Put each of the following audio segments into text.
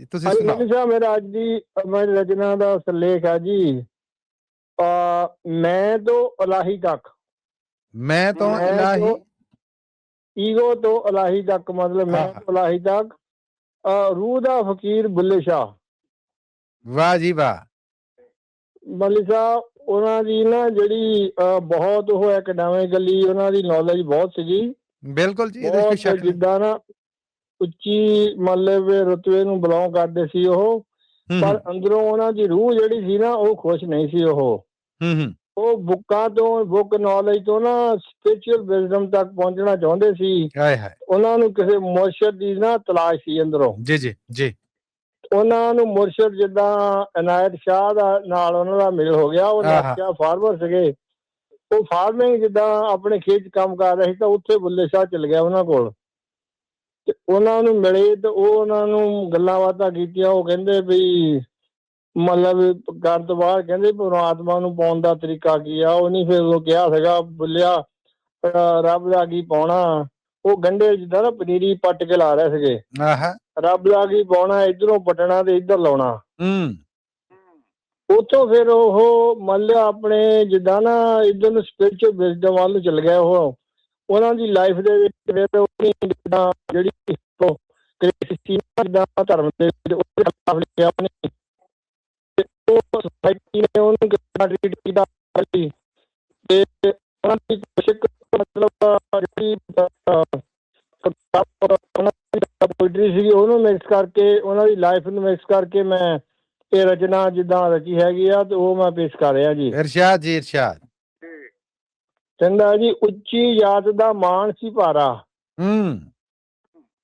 ਤੁਸੀਂ ਹਾਂਜੀ ਸੁਣਾਓ। ਮੌਲਵੀ ਸਾਹਿਬ, ਮੇਰਾ ਅੱਜ ਦੀ ਮੇਰੀ ਰਚਨਾ ਦਾ ਸਿਰਲੇਖ ਹੈ ਜੀ, ਮੈਂ ਤੋਂ ਇਲਾਹੀ ਤੱਕ। ਮੈਂ ਤੋਂ ਮੈਂ ਇਲਾही। ਤੋਂ ਈਗੋ ਤੋਂ ਇਲਾਹੀ ਤੱਕ, ਮਤਲਬ ਮੈਂ ਆਹਾ, ਤੋਂ ਇਲਾਹੀ ਤੱਕ। ਰੂਹ ਦਾ ਫਕੀਰ ਬੁੱਲੇ ਸ਼ਾਹ। ਵਾਹ ਜੀ ਵਾਹ। ਮੌਲਵੀ ਸਾਹਿਬ, ਉਹਨਾਂ ਦੀ ਨਾ ਜਿਹੜੀ ਬਹੁਤ ਉਹ ਐਕੈਡੈਮਿਕਲੀ ਉਹਨਾਂ ਦੀ ਨੌਲੇਜ ਬਹੁਤ ਸੀਗੀ, ਬਿਲਕੁਲ ਜੀ, ਇਹਦੇ 'ਚ ਕੋਈ ਬਹੁਤ ਸ਼ੱਕ ਨਹੀਂ। ਜਿੱਦਾਂ ਨਾ ਉੱਚੀ ਮਤਲਬ ਰੁਤਬੇ ਨੂੰ ਬਿਲੋਂਗ ਕਰਦੇ ਸੀ ਉਹ, ਪਰ ਅੰਦਰੋਂ ਉਹਨਾਂ ਦੀ ਰੂਹ ਜਿਹੜੀ ਸੀ ਨਾ ਉਹ ਖੁਸ਼ ਨਹੀਂ ਸੀ। ਉਹ ਬੁੱਕਾਂ ਤੋਂ, ਬੁੱਕ ਨੌਲੇਜ ਤੋਂ ਨਾ ਸਪਿਰਿਚੁਅਲ ਵਿਜ਼ਡਮ ਤੱਕ ਪਹੁੰਚਣਾ ਚਾਹੁੰਦੇ ਸੀ। ਹਾਏ ਹਾਏ। ਉਹਨਾਂ ਨੂੰ ਕਿਸੇ ਮੁਰਸ਼ਿਦ ਦੀ ਨਾ ਤਲਾਸ਼ ਸੀ ਅੰਦਰੋਂ। ਜੀ ਜੀ ਜੀ। ਉਹਨਾਂ ਨੂੰ ਮੁਰਸ਼ਿਦ ਜਿੱਦਾਂ ਇਨਾਇਤ ਸ਼ਾਹ ਦਾ ਨਾਲ ਉਹਨਾਂ ਦਾ ਮੇਲ ਹੋ ਗਿਆ। ਉਹ ਇਨਾਇਤ ਸ਼ਾਹ ਫਾਰਮਰ ਸੀਗੇ, ਉਹ ਫਾਰਮਿੰਗ ਜਿੱਦਾਂ ਆਪਣੇ ਖੇਤ 'ਚ ਕੰਮ ਕਰ ਰਹੇ ਸੀ, ਤਾਂ ਉੱਥੇ ਬੁੱਲੇ ਸ਼ਾਹ ਚਲ ਗਿਆ ਉਹਨਾਂ ਕੋਲ, ਤੇ ਉਹਨਾਂ ਨੂੰ ਮਿਲੇ ਤੇ ਉਹ ਉਹਨਾਂ ਨੂੰ ਗੱਲਾਂ ਬਾਤਾਂ ਕੀਤੀਆਂ। ਉਹ ਕਹਿੰਦੇ ਵੀ ਮਤਲਬ ਕਰਨ ਤੋਂ ਬਾਅਦ ਕਹਿੰਦੇ ਪਰਮਾਤਮਾ ਨੂੰ ਪਾਉਣ ਦਾ ਤਰੀਕਾ ਕੀ ਆ। ਉਹਨੇ ਫਿਰ ਉਹ ਕਿਹਾ ਸੀਗਾ, ਬੁੱਲਿਆ ਰੱਬ ਦਾ ਕੀ ਪਾਉਣਾ। ਉਹ ਗੰਢੇ ਜਿੱਦਾਂ ਨਾ ਪਨੀਰੀ ਪੱਟ ਕੇ ਲਾ ਰਹੇ ਸੀਗੇ, ਰੱਬ ਦਾ ਕੀ ਪਾਉਣਾ, ਇੱਧਰੋਂ ਪੱਟਣਾ ਤੇ ਇੱਧਰ ਲਾਉਣਾ। ਉੱਥੋਂ ਫਿਰ ਉਹ ਮੰਨ ਲਿਆ ਆਪਣੇ ਜਿੱਦਾਂ ਨਾ ਇੱਧਰ ਨੂੰ ਸਪਿਰਿਚੁਅਲ ਵਿਜ਼ਡਮ ਵੱਲ ਨੂੰ ਚਲ ਗਿਆ। ਉਹ ਉਹਨਾਂ ਦੀ ਲਾਈਫ ਦੇ ਵਿੱਚ ਫਿਰ ਜਿੱਦਾਂ ਜਿਹੜੀ ਧਰਮ ਦੇ ਆਪਣੀ ਸੋਸਾਇਟੀ ਨੇ ਉਹਨੂੰ ਕਿੱਦਾਂ ਟਰੀਟ ਕੀਤਾ, ਤੇ ਉਹਨਾਂ ਦੀ ਮਤਲਬ ਜਿਹੜੀ ਪੋਇਟਰੀ ਸੀਗੀ ਉਹਨੂੰ ਮਿਕਸ ਕਰਕੇ, ਉਹਨਾਂ ਦੀ ਲਾਈਫ ਨੂੰ ਮਿਕਸ ਕਰਕੇ ਮੈਂ ਇਹ ਰਚਨਾ ਜਿੱਦਾਂ ਰਚੀ ਹੈਗੀ ਆ, ਤੇ ਉਹ ਮੈਂ ਪੇਸ਼ ਕਰ ਰਿਹਾ ਜੀ। ਇਰਸ਼ਾਦ ਜੀ ਇਰਸ਼ਾਦ। ਕਹਿੰਦਾ ਜੀ, ਉੱਚੀ ਜਾਤ ਦਾ ਮਾਣ ਸੀ ਭਾਰਾ,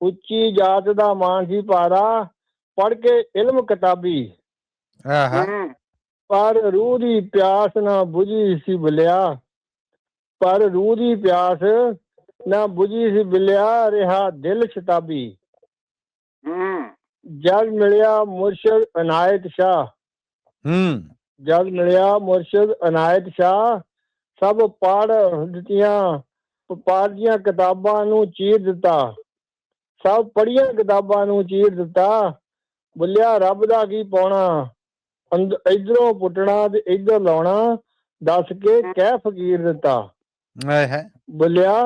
ਉੱਚੀ ਜਾਤ ਦਾ ਮਾਣ ਸੀ ਭਾਰਾ, ਪੜ੍ਹ ਕੇ ਇਲਮ ਕਿਤਾਬੀ, ਪਰ ਰੂਹ ਦੀ ਪਿਆਸ ਨਾ ਬੁਝੀ ਸੀ ਬੁੱਲਿਆ, ਪਰ ਰੂਹ ਦੀ ਪਿਆਸ ਨਾ ਬੁਝੀ ਸੀ ਬੁੱਲਿਆ, ਰਿਹਾ ਦਿਲ ਸ਼ਤਾਬੀ। ਜਦ ਮਿਲਿਆ ਮੁਰਸ਼ਿਦ ਇਨਾਇਤ ਸ਼ਾਹ, ਜਦ ਮਿਲਿਆ ਮੁਰਸ਼ਿਦ ਇਨਾਇਤ ਸ਼ਾਹ, ਸਭ ਪੜ੍ਹ ਦੀਆਂ ਕਿਤਾਬਾਂ ਨੂੰ ਚੀਰ ਦਿੱਤਾ, ਸਭ ਪੜ੍ਹੀਆਂ ਕਿਤਾਬਾਂ ਨੂੰ ਚੀਰ ਦਿੱਤਾ। ਬੁੱਲਿਆ ਰੱਬ ਦਾ ਕੀ ਪਾਉਣਾ, ਇੱਧਰੋਂ ਪੁੱਟਣਾ ਤੇ ਇੱਧਰ ਲਾਉਣਾ, ਦੱਸ ਕੇ ਕਹਿ ਫਕੀਰ ਦਿੱਤਾ। ਬੁੱਲਿਆ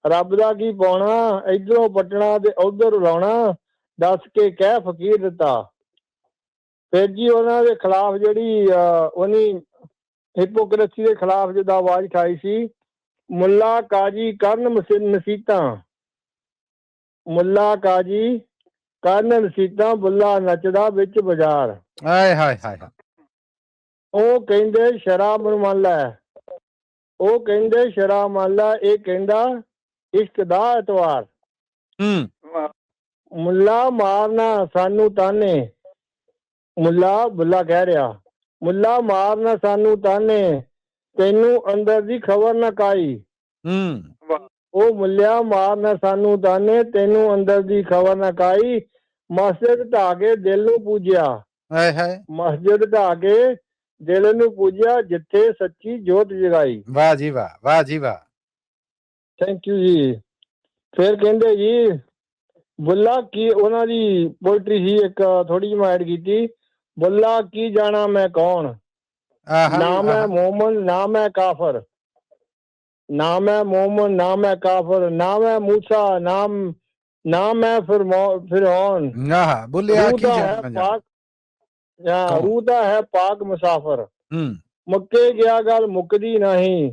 ਰੱਬ ਦਾ ਕੀ ਪਾਉਣਾ, ਇੱਧਰੋਂ ਪੱਟਣਾ ਤੇ ਉੱਧਰ ਲਾਉਣਾ, ਦੱਸ ਕੇ ਕਹਿ ਫਕੀਰ ਦਿੱਤਾ। ਫਿਰ ਜੀ ਉਹਨਾਂ ਦੇ ਖਿਲਾਫ ਜਿਹੜੀ ਉਹਨੀ ਹਿਪੋਕ੍ਰੇਸੀ ਦੇ ਖਿਲਾਫ ਜਿੱਦਾਂ ਆਵਾਜ਼ ਉਠਾਈ ਸੀ, ਮੁੱਲਾ ਕਾਜੀ ਕਰਨ ਮਸੀਤਾਂ, ਮੁੱਲਾ ਕਾਜੀ ਕਰਨ ਮਸੀਤਾਂ, ਬੁੱਲਾ ਨੱਚਦਾ ਵਿੱਚ ਬਾਜ਼ਾਰ। ਉਹ ਕਹਿੰਦੇ ਸ਼ਰਾਬ ਮੰਨ ਲੈ, ਉਹ ਕਹਿੰਦੇ ਸ਼ਰਾਬ ਮੰਨ ਲੈ, ਇਹ ਕਹਿੰਦਾ ਇਸ਼ਕ ਦਾ ਐਤਵਾਰ। ਮੁੱਲਾ ਮਾਰਨਾ ਸਾਨੂੰ ਤਾਨੇ, ਮੁੱਲਾ ਬੁੱਲਾ ਕਹਿ ਰਿਹਾ, ਮੁੱਲਾ ਮਾਰਨਾ ਸਾਨੂੰ ਤਾਨੇ, ਤੈਨੂੰ ਅੰਦਰ ਦੀ ਖਬਰ ਨਾ ਕਾਈ। ਉਹ ਮੁੱਲਿਆ ਮਾਰਨਾ ਸਾਨੂੰ ਤਾਨੇ, ਤੈਨੂੰ ਅੰਦਰ ਦੀ ਖਬਰ ਨਾ ਕਾਈ। ਮਸਜਿਦ ਢਾਹ ਕੇ ਦਿਲ ਨੂੰ ਪੂਜਿਆ, ਮਸਜਿਦ ਢਾਹ ਕੇ ਦਿਲ ਨੂੰ ਪੂਜਿਆ, ਜਿੱਥੇ ਸੱਚੀ ਜੋਤ ਜਗਾਈ। ਵਾਹ ਜੀ ਵਾਹ, ਵਾਹ ਜੀ ਵਾਹ। ਥੈਂਕ ਯੂ ਜੀ। ਫਿਰ ਕਹਿੰਦੇ ਜੀ, ਬੁੱਲਾ ਕੀ, ਉਹਨਾਂ ਦੀ ਪੋਇਟਰੀ ਸੀ ਇੱਕ ਥੋੜੀ ਜਿਹੀ ਮੈਂ ਐਡ ਕੀਤੀ। ਬੁੱਲਾ ਕੀ ਜਾਣਾ ਮੈਂ ਕੌਣ, ਨਾ ਮੈਂ ਮੋਮਨ ਨਾ ਮੈਂ ਕਾਫਰ, ਨਾ ਮੈਂ ਮੋਮਨ ਨਾ ਮੈਂ ਕਾਫਰ, ਨਾ ਮੈਂ ਮੂਸਾ ਨਾ ਮੈਂ ਫਿਰੌਨ। ਰੂਹ ਦਾ ਹੈ ਪਾਕ ਮੁਸਾਫਰ। ਮੁੱਕੇ ਗਿਆ ਗੱਲ ਮੁੱਕਦੀ ਨਹੀਂ,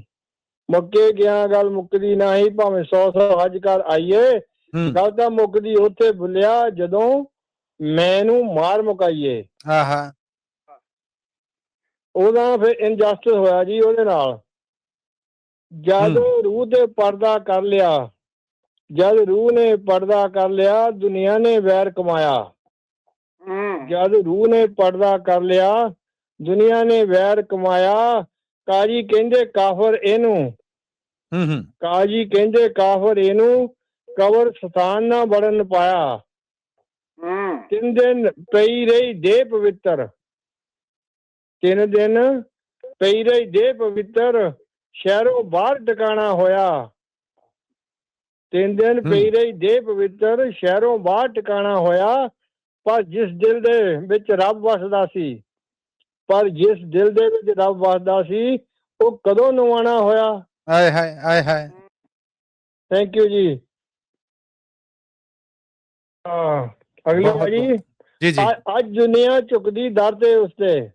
ਮੁੱਕੇ ਗਿਆ ਗੱਲ ਮੁੱਕਦੀ ਨਹੀਂ, ਭਾਵੇਂ 100 ਹੱਜ ਕਰ ਆਈਏ, ਗੱਲ ਤਾਂ ਮੁੱਕਦੀ ਉੱਥੇ ਬੁੱਲਿਆ, ਜਦੋਂ ਮੈਨੂੰ ਮਾਰ ਮੁਕਾਈਏ। ਉਹਦਾ ਫਿਰ ਇਨਜਸਟਿਸ ਹੋਇਆ ਜੀ ਉਹਦੇ ਨਾਲ। ਜਦੋਂ ਰੂਹ ਤੇ ਪਰਦਾ ਕਰ ਲਿਆ, ਜਦ ਰੂਹ ਨੇ ਪਰਦਾ ਕਰ ਲਿਆ, ਦੁਨੀਆ ਨੇ ਵੈਰ ਕਮਾਇਆ। ਜਦ ਰੂਹ ਨੇ ਪਰਦਾ ਕਰ ਲਿਆ, ਦੁਨੀਆ ਨੇ ਵੈਰ ਕਮਾਇਆ। ਕਾਜੀ ਕਹਿੰਦੇ ਕਾਫਰ ਇਹਨੂੰ, ਕਾਜੀ ਕਹਿੰਦੇ ਕਾਫਰ ਇਹਨੂੰ, ਕਬਰ ਸਥਾਨ ਨਾ ਵੜਨ ਪਾਇਆ। 3 ਦਿਨ ਪਈ ਰਹੀ ਦੇਹ ਪਵਿੱਤਰ, 3 ਦਿਨ ਪਈ ਰਹੀ ਦੇਹ ਪਵਿੱਤਰ, ਸ਼ਹਿਰੋਂ ਬਾਹਰ ਟਿਕਾਣਾ ਹੋਇਆ। 3 ਦਿਨ ਪਈ ਰਹੀ ਦੇਹ ਪਵਿੱਤਰ, ਸ਼ਹਿਰੋਂ ਬਾਹਰ ਟਿਕਾਣਾ ਹੋਇਆ। ਪਰ ਜਿਸ ਦਿਲ ਦੇ ਵਿੱਚ ਰੱਬ ਵਸਦਾ ਸੀ, ਪਰ ਜਿਸ ਦਿਲ ਦੇ ਵਿੱਚ ਰੱਬ ਵਸਦਾ ਸੀ ਉਹ ਕਦੋਂ ਨਵਾਣਾ ਹੋਇਆ। ਆਏ ਹਾਏ ਆਏ ਹਾਏ। ਥੈਂਕ ਯੂ ਜੀ। ਹਾਂ ਅਗਲੀ ਬਹੁਤ- ਵਾਰੀ ਜੀ ਜੀ ਅੱਜ ਦੁਨੀਆ ਝੁਕਦੀ ਦਰ ਤੇ ਉਸਦੇ,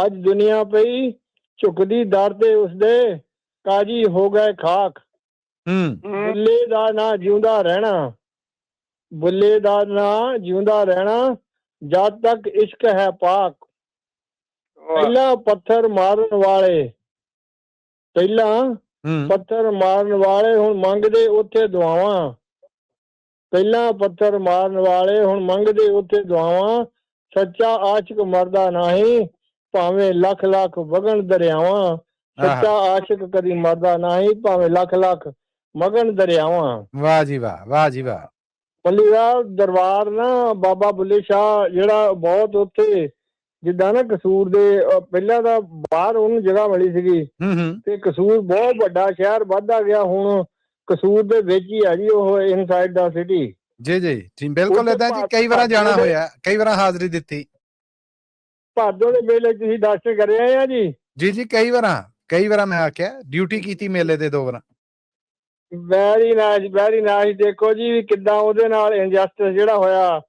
ਅੱਜ ਦੁਨੀਆ ਪਈ ਝੁਕਦੀ ਦਰ ਤੇ ਉਸਦੇ, ਕਾਜੀ ਹੋ ਗਏ ਖਾਕ। ਬੁੱਲੇ ਦਾ ਨਾ ਜਿਉਂਦਾ ਰਹਿਣਾ, ਬੁੱਲੇ ਦਾ ਨਾ ਜਿਉਂਦਾ ਰਹਿਣਾ, ਜਦ ਤੱਕ ਇਸ਼ਕ ਹੈ ਪਾਕ। ਪਹਿਲਾਂ ਪੱਥਰ ਮਾਰਨ ਵਾਲੇ, ਪਹਿਲਾਂ ਪੱਥਰ ਮਾਰਨ ਵਾਲੇ ਹੁਣ ਮੰਗਦੇ ਉੱਥੇ ਦੁਆਵਾਂ, ਪਹਿਲਾਂ ਪੱਥਰ ਮਾਰਨ ਵਾਲੇ ਹੁਣ ਮੰਗਦੇ ਉੱਥੇ ਦੁਆਵਾਂ। ਸੱਚਾ ਆਸ਼ਿਕ ਮਰਦਾ ਨਹੀਂ ਭਾਵੇਂ ਲੱਖ ਲੱਖ ਵਗਣ ਦਰਿਆਵਾਂ, ਸੱਚਾ ਆਸ਼ਿਕ ਕਦੀ ਮਰਦਾ ਨਹੀਂ ਭਾਵੇਂ ਲੱਖ ਲੱਖ ਮਗਨ ਦਰਿਆਵਾਂ। ਵਾਹ ਜੀ ਵਾਹ, ਵਾਹ ਜੀ ਵਾਹ। ਪੱਲੀ ਦਾ ਦਰਬਾਰ ਨਾ ਬਾਬਾ ਬੁੱਲੇ ਸ਼ਾਹ ਜਿਹੜਾ ਬਹੁਤ ਉੱਥੇ ਜਿੱਦਾਂ ਨਾ ਕਸੂਰ ਦੇ ਪਹਿਲਾਂ ਤਾਂ ਬਾਹਰ ਉਹਨੂੰ ਜਗ੍ਹਾ ਮਿਲੀ ਸੀਗੀ ਤੇ ਕਸੂਰ ਬਹੁਤ ਵੱਡਾ ਸ਼ਹਿਰ ਵੱਧਦਾ ਗਿਆ, ਹੁਣ ਕਸੂਰ ਦੇ ਵਿੱਚ ਹੀ ਆ ਜੀ ਉਹ ਇਨਸਾਈਡ ਦਾ ਸਿਟੀ। ਜੀ ਜੀ ਬਿਲਕੁਲ ਏਦਾਂ ਜੀ, ਕਈ ਵਾਰ ਜਾਣਾ ਹੋਇਆ, ਕਈ ਵਾਰ ਹਾਜ਼ਰੀ ਦਿੱਤੀ। ਭਾਦੋ ਦੇ ਮੇਲੇ ਤੁਸੀਂ ਦਰਸ਼ਨ ਕਰੇ ਆਏ ਆ ਜੀ? ਜੀ ਜੀ ਕਈ ਵਾਰ ਮੈਂ ਆਖਿਆ ਡਿਊਟੀ ਕੀਤੀ ਮੇਲੇ ਦੇ 2 ਵਾਰ। Very nice very nice. ਦੇਖੋ ਜੀ ਵੀ ਕਿੱਦਾਂ ਉਹਦੇ ਨਾਲ ਇਨਜਸਟਿਸ ਜਿਹੜਾ ਹੋਇਆ,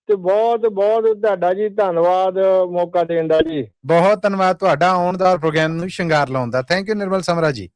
ਤੇ ਬਹੁਤ ਬਹੁਤ ਤੁਹਾਡਾ ਜੀ ਧੰਨਵਾਦ ਮੌਕਾ ਦੇਣ ਦਾ ਜੀ। ਬਹੁਤ ਧੰਨਵਾਦ ਤੁਹਾਡਾ ਆਉਣ ਦਾ ਪ੍ਰੋਗਰਾਮ ਨੂੰ ਸ਼ਿੰਗਾਰ ਲਾਉਣ ਦਾ। ਥੈਂਕ ਯੂ ਨਿਰਮਲ ਸਮਰਾ ਜੀ।